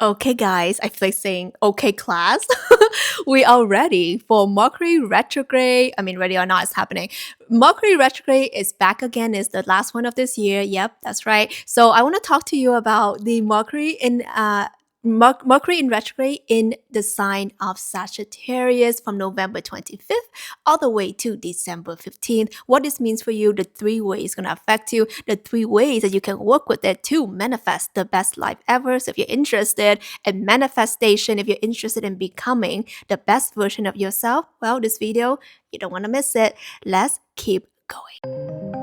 Okay, guys, I feel like saying, okay, class. We are ready for Mercury Retrograde. I mean, ready or not, it's happening. Mercury Retrograde is back again. It's the last one of this year. Yep, that's right. So I want to talk to you about the Mercury in retrograde in the sign of Sagittarius from November 25th all the way to December 15th. What this means for you, the three ways it's going to affect you, the three ways that you can work with it to manifest the best life ever. So if you're interested in manifestation, if you're interested in becoming the best version of yourself, well, this video, you don't want to miss it. Let's keep going.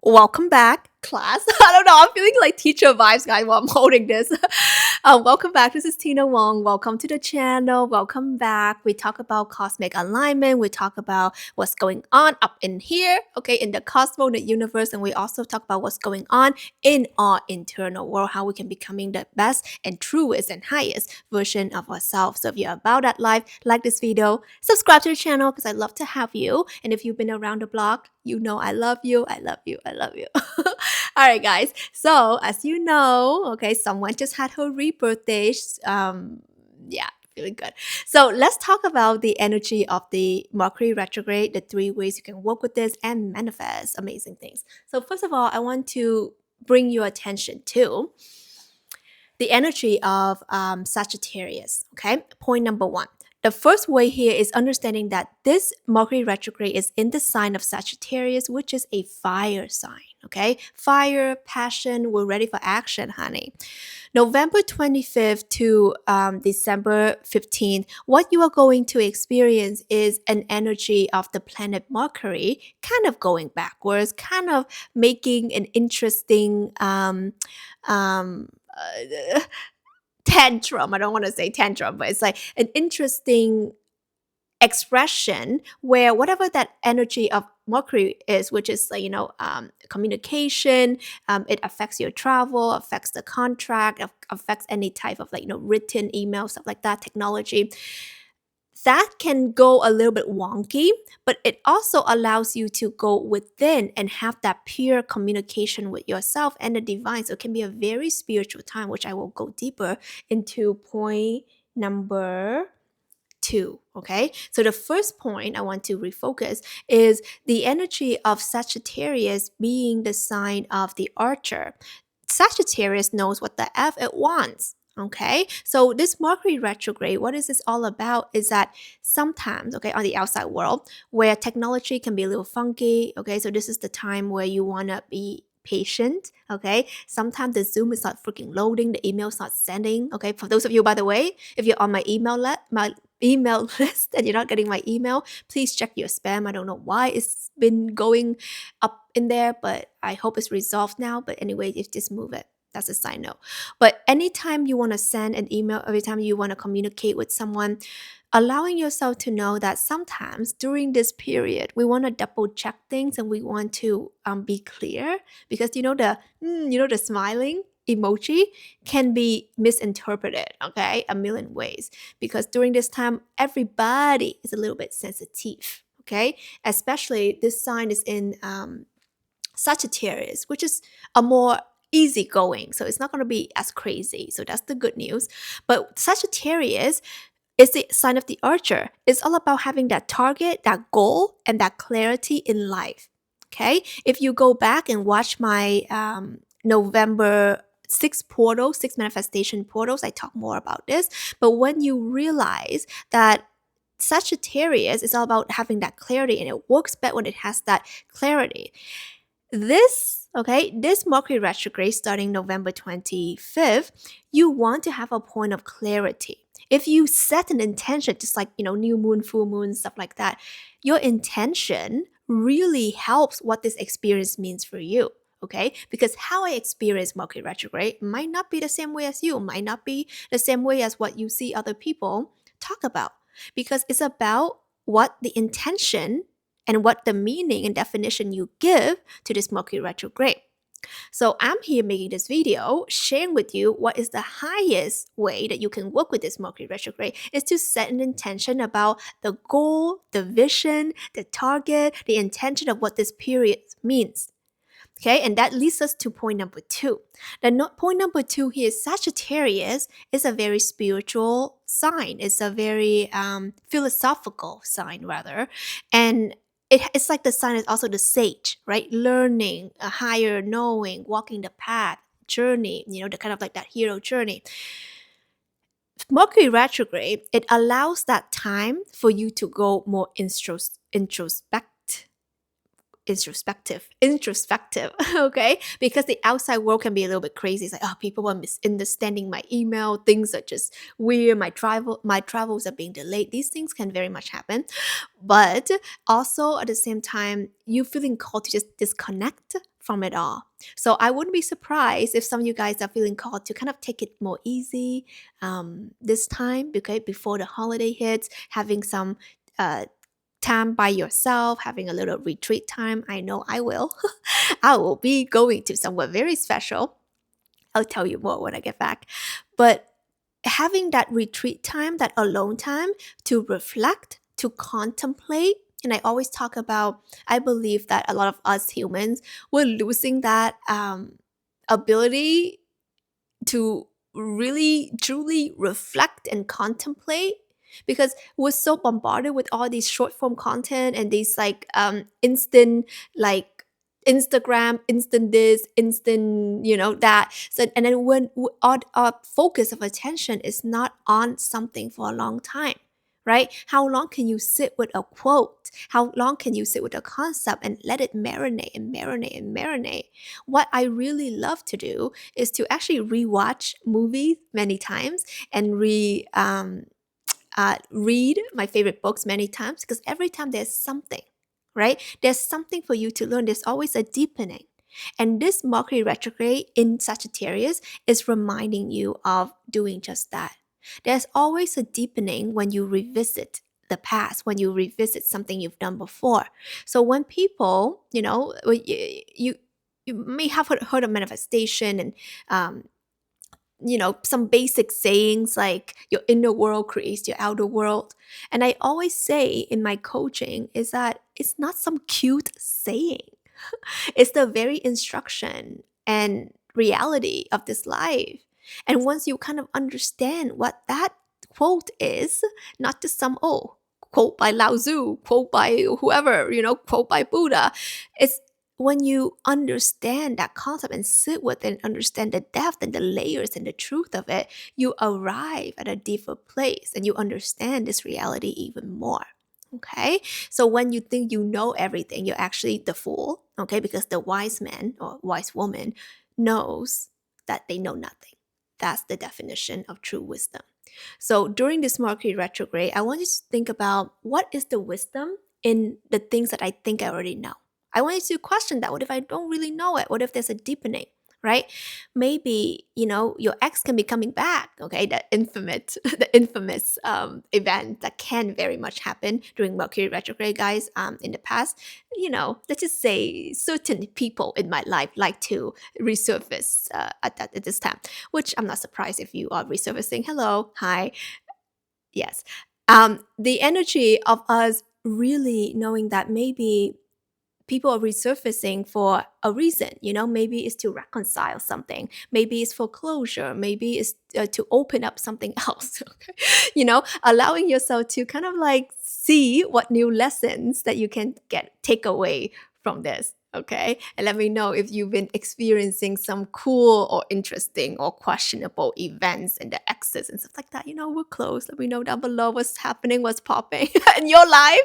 Welcome back, class. I don't know. I'm feeling like teacher vibes, guys, while I'm holding this. Welcome back. This is Tina Wong. Welcome to the channel. Welcome back. We talk about cosmic alignment. We talk about what's going on up in here, okay, in the cosmos, the universe, and we also talk about what's going on in our internal world, how we can becoming the best and truest and highest version of ourselves. So if you're about that life, like this video, subscribe to the channel because I love to have you. And if you've been around the block, you know I love you. I love you. I love you. All right, guys. So as you know, okay, someone just had her rebirthday. Yeah, feeling good. So let's talk about the energy of the Mercury retrograde, the three ways you can work with this and manifest amazing things. So first of all, I want to bring your attention to the energy of Sagittarius. Okay, point number one. The first way here is understanding that this Mercury retrograde is in the sign of Sagittarius, which is a fire sign. Okay, fire, passion, we're ready for action, honey. November 25th to December 15th, what you are going to experience is an energy of the planet Mercury kind of going backwards, kind of making an interesting tantrum. I don't want to say tantrum, but it's like an interesting expression where whatever that energy of Mercury is, which is like, communication, it affects your travel, affects the contract, affects any type of written email, stuff like that, technology. That can go a little bit wonky, but it also allows you to go within and have that pure communication with yourself and the divine. So it can be a very spiritual time, which I will go deeper into point number two. Okay, so the first point I want to refocus is the energy of Sagittarius being the sign of the archer. Sagittarius knows what the F it wants. Okay, so this Mercury retrograde, what is this all about? Is that sometimes, okay, on the outside world, where technology can be a little funky, okay, so this is the time where you want to be patient, okay? Sometimes the Zoom is not freaking loading, the email's not sending, okay? For those of you, by the way, if you're on my email list and you're not getting my email, please check your spam. I don't know why it's been going up in there, but I hope it's resolved now. But anyway, just move it. That's a side note. But anytime you want to send an email, every time you want to communicate with someone, allowing yourself to know that sometimes during this period, we want to double check things and we want to be clear because the smiling emoji can be misinterpreted, okay, a million ways because during this time, everybody is a little bit sensitive, okay, especially this sign is in Sagittarius, which is a more easygoing. So it's not going to be as crazy. So that's the good news. But Sagittarius is the sign of the archer. It's all about having that target, that goal, and that clarity in life. Okay. If you go back and watch my November six manifestation portals, I talk more about this. But when you realize that Sagittarius is all about having that clarity and it works better when it has that clarity. This Mercury retrograde starting November 25th, you want to have a point of clarity. If you set an intention, just like, new moon, full moon, stuff like that, your intention really helps what this experience means for you. Okay, because how I experience Mercury retrograde might not be the same way as you, might not be the same way as what you see other people talk about, because it's about what the intention and what the meaning and definition you give to this Mercury retrograde. So I'm here making this video, sharing with you what is the highest way that you can work with this Mercury retrograde is to set an intention about the goal, the vision, the target, the intention of what this period means. Okay, and that leads us to point number two. Point number two here is Sagittarius is a very spiritual sign. It's a very philosophical sign, rather. And it's like the sign is also the sage, right? Learning, a higher knowing, walking the path, journey, the kind of like that hero journey. Mercury retrograde, it allows that time for you to go more introspective, okay? Because the outside world can be a little bit crazy. It's like, oh, people are misunderstanding my email, things are just weird, my travels are being delayed. These things can very much happen. But also at the same time, you feeling called to just disconnect from it all. So I wouldn't be surprised if some of you guys are feeling called to kind of take it more easy this time, okay, before the holiday hits, having some uh, time by yourself, having a little retreat time. I know I will. I will be going to somewhere very special. I'll tell you more when I get back. But having that retreat time, that alone time to reflect, to contemplate, and I always talk about, I believe that a lot of us humans, we're losing that ability to really truly reflect and contemplate because we're so bombarded with all these short form content and these like instant like Instagram, instant this, instant, that. So, and then when our focus of attention is not on something for a long time, right? How long can you sit with a quote? How long can you sit with a concept and let it marinate and marinate and marinate? What I really love to do is to actually rewatch movies many times and read my favorite books many times because every time there's something, right? There's something for you to learn. There's always a deepening. And this Mercury retrograde in Sagittarius is reminding you of doing just that. There's always a deepening when you revisit the past, when you revisit something you've done before. So when people, you may have heard of manifestation and some basic sayings like your inner world creates your outer world. And I always say in my coaching is that it's not some cute saying. It's the very instruction and reality of this life. And once you kind of understand what that quote is, not just some, quote by Lao Tzu, quote by whoever, quote by Buddha. It's when you understand that concept and sit with it and understand the depth and the layers and the truth of it, you arrive at a deeper place and you understand this reality even more. Okay, so when you think you know everything, you're actually the fool. Okay, because the wise man or wise woman knows that they know nothing. That's the definition of true wisdom. So during this Mercury retrograde, I want you to think about what is the wisdom in the things that I think I already know. I want you to question that. What if I don't really know it? What if there's a deepening? Right? Maybe, your ex can be coming back, okay? The infamous event that can very much happen during Mercury retrograde, guys, in the past. Let's just say certain people in my life like to resurface at this time, which I'm not surprised if you are resurfacing. Hello, hi, yes. The energy of us really knowing that maybe people are resurfacing for a reason, maybe it's to reconcile something, maybe it's for closure, maybe it's to open up something else. Okay? Allowing yourself to kind of like see what new lessons that you can take away from this. Okay, and let me know if you've been experiencing some cool or interesting or questionable events and the exits and stuff like that. We're close. Let me know down below what's happening, what's popping in your life,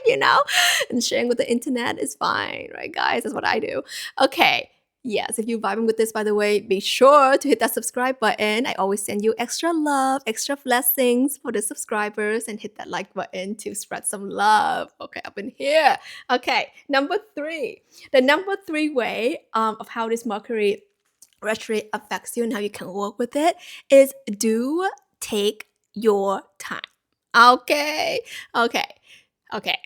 and sharing with the internet is fine, right, guys? That's what I do. Okay. Yes, if you're vibing with this, by the way, be sure to hit that subscribe button. I always send you extra love, extra blessings for the subscribers, and hit that like button to spread some love. Okay, up in here. Okay, number three. The number three way of how this Mercury retrograde affects you and how you can work with it is do take your time. Okay, okay, okay.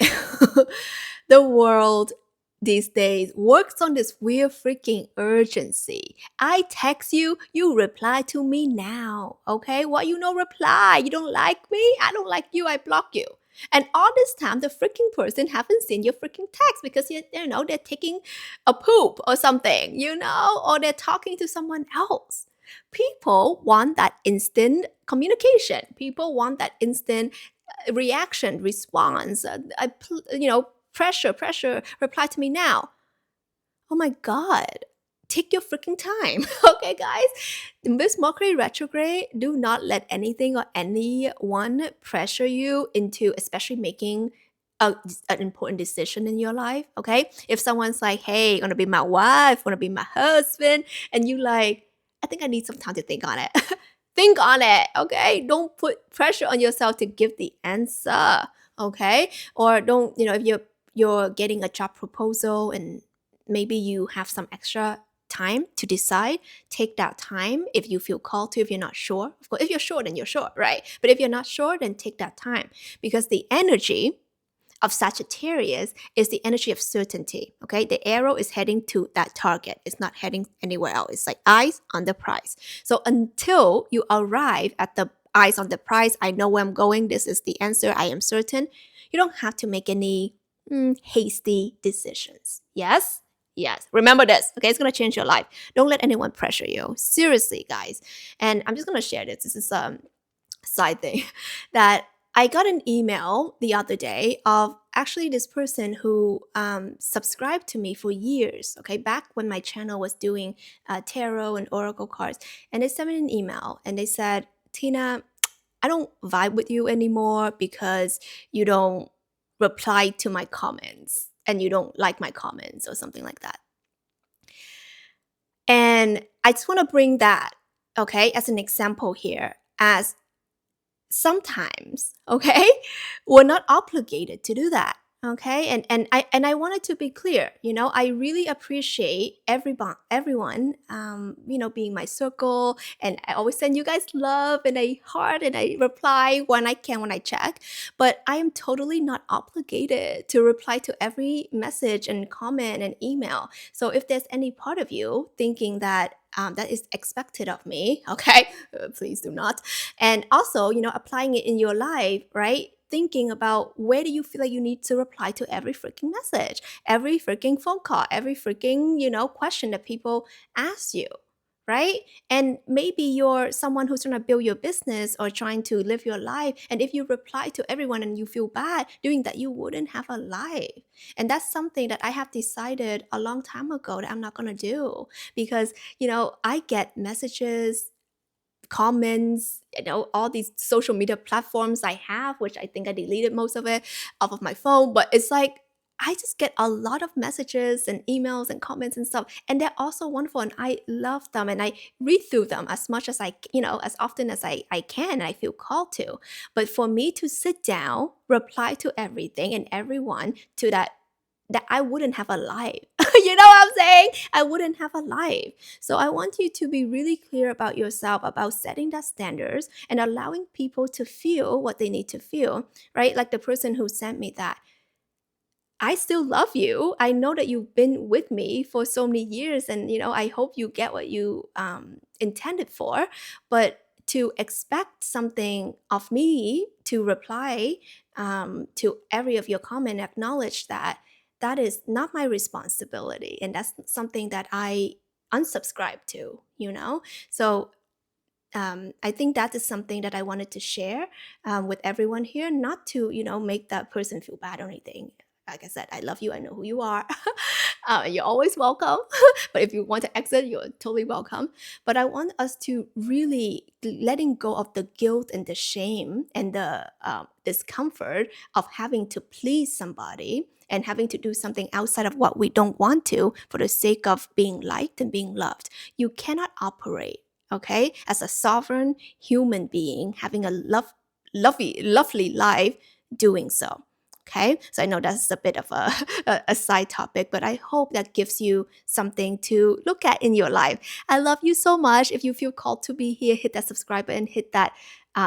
The world these days works on this weird freaking urgency. I text you, you reply to me now. Okay? Why you no reply? You don't like me? I don't like you, I block you. And all this time, the freaking person haven't seen your freaking text because they're taking a poop or something, or they're talking to someone else. People want that instant communication. People want that instant reaction, response. Pressure, reply to me now. Oh my God. Take your freaking time. Okay, guys? This Mercury retrograde, do not let anything or anyone pressure you into, especially making an important decision in your life. Okay? If someone's like, hey, gonna be my wife, gonna be my husband, and you like, I think I need some time to think on it. Think on it. Okay? Don't put pressure on yourself to give the answer. Okay? Or don't, if you're getting a job proposal and maybe you have some extra time to decide, take that time if you feel called to. If you're not sure, of course, if you're sure, then you're sure, right? But if you're not sure, then take that time, because the energy of Sagittarius is the energy of certainty. Okay, the arrow is heading to that target, it's not heading anywhere else. It's like eyes on the prize. So until you arrive at the eyes on the prize, I know where I'm going, this is the answer, I am certain, you don't have to make any hasty decisions. Yes, remember this. Okay, it's gonna change your life. Don't let anyone pressure you, seriously, guys. And I'm just gonna share this is side thing that I got an email the other day of actually this person who subscribed to me for years, okay, back when my channel was doing tarot and oracle cards. And they sent me an email and they said, Tina, I don't vibe with you anymore because you don't reply to my comments and you don't like my comments or something like that. And I just want to bring that, okay, as an example here, as sometimes, okay, we're not obligated to do that. Okay, and I wanted to be clear. I really appreciate everyone, being my circle, and I always send you guys love and a heart, and I reply when I can, when I check. But I am totally not obligated to reply to every message and comment and email. So if there's any part of you thinking that that is expected of me, okay, please do not. And also, applying it in your life, right? Thinking about where do you feel like you need to reply to every freaking message, every freaking phone call, every freaking, question that people ask you, right? And maybe you're someone who's trying to build your business or trying to live your life. And if you reply to everyone and you feel bad doing that, you wouldn't have a life. And that's something that I have decided a long time ago that I'm not going to do, because, I get messages, comments, all these social media platforms I have, which I think I deleted most of it off of my phone. But it's like, I just get a lot of messages and emails and comments and stuff. And they're also wonderful. And I love them. And I read through them as much as as often as I can. And I feel called to. But for me to sit down, reply to everything and everyone to that I wouldn't have a life. You know what I'm saying? I wouldn't have a life. So I want you to be really clear about yourself, about setting that standards and allowing people to feel what they need to feel, right? Like the person who sent me that. I still love you. I know that you've been with me for so many years, and I hope you get what you intended for. But to expect something of me to reply to every of your comment, acknowledge that is not my responsibility, and that's something that I unsubscribe to. So I think that is something that I wanted to share with everyone here, not to make that person feel bad or anything. Like I said, I love you. I know who you are. You're always welcome. But if you want to exit, you're totally welcome. But I want us to really letting go of the guilt and the shame and the discomfort of having to please somebody and having to do something outside of what we don't want to for the sake of being liked and being loved. You cannot operate, okay, as a sovereign human being, having a lovely life doing so. Okay, so I know that's a bit of a, a side topic, but I hope that gives you something to look at in your life. I love you so much. If you feel called to be here, hit that subscribe button, hit that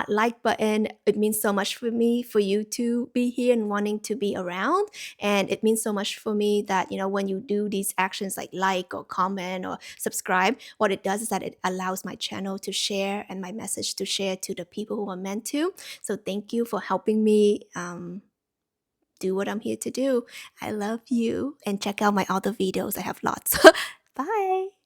like button. It means so much for me, for you to be here and wanting to be around. And it means so much for me that, when you do these actions like or comment or subscribe, what it does is that it allows my channel to share and my message to share to the people who are meant to. So thank you for helping me. Do what I'm here to do. I love you. And check out my other videos. I have lots. Bye.